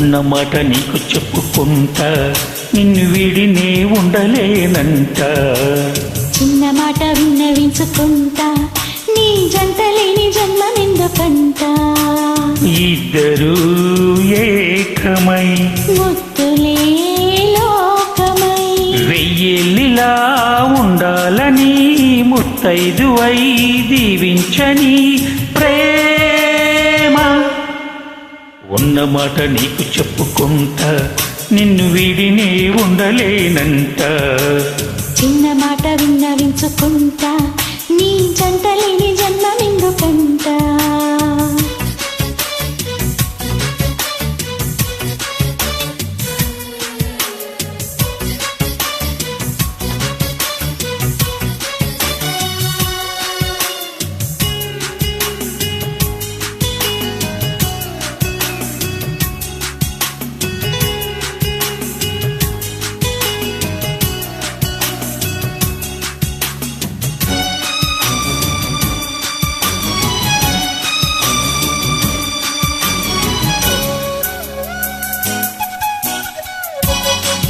ఉన్న మాట నీకు చెప్పుకుంటా, నిన్ను వీడినే ఉండలేనంట. చిన్న మాట విన్నవించుకుంటా, నీ జంట లేని జన్మమెందుకంట. ఇద్దరు ఏకమై ముద్దులే లోకమై వెయ్యేళ్ళిలా ఉండాలని ముత్తైదువై దీవించని ప్రేమ. ఉన్న మాట నీకు చెప్పుకుంటా, నిన్ను వీడినే ఉండలేనంట. చిన్న మాట విన్నవించుకుంటా, నీ జంట లేని జన్మమెందుకంట.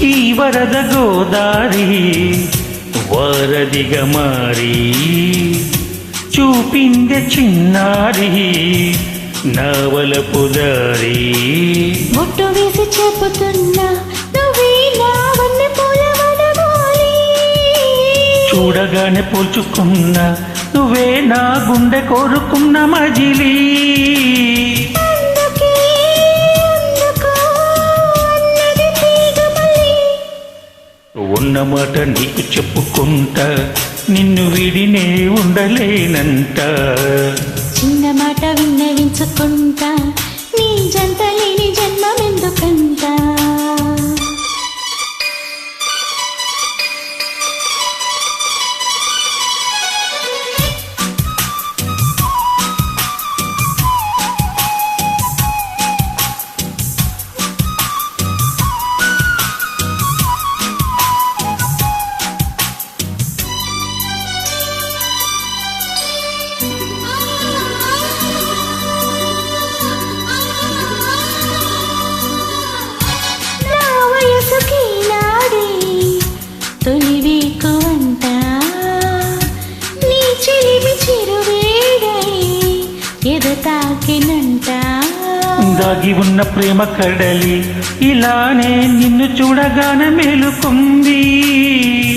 ఈ వరద గోదారి వారధిగా మారి చూపిందే చిన్నారి నవలపు దారి. బొట్టు వేసి చెబుతున్నా, నువ్వే నా వన్నె పూల వనమాలి. చూడగానే పోల్చుకున్నా, నువ్వే నా గుండె కోరుకున్న మజిలీ. ఉన్న మాట నీకు చెప్పుకుంటా, నిన్ను వీడినే ఉండలేనంట. చిన్న మాట విన్నవించుకుంటా, నీ జంట లేని జన్మమెందుకంట. తొలివేకువంట నీ చెలిమి చిరువేడై ఎదతాకినంట. దాగి ఉన్న ప్రేమ కడలి ఇలానే నిన్ను చూడగానే మేలుకుంది.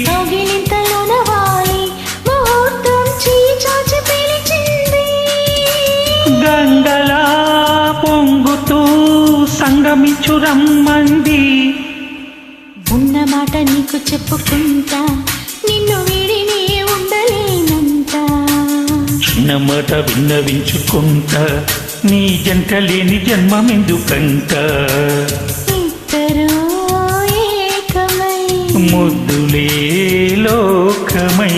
కౌగిలింతలోన వాలి ముహూర్తం చీచాచి పిలిచింది. గంగలా పొంగుతూ సంగమించు రమ్మంది. ఉన్న మాట నీకు చెప్పుకుంటా, నిన్ను వీడినే ఉండలేనంట. చిన్న మాట విన్నవించుకుంటా, నీ జంట లేని జన్మమెందుకంట. ఇద్దరు ఏకమై ముద్దులే లోకమై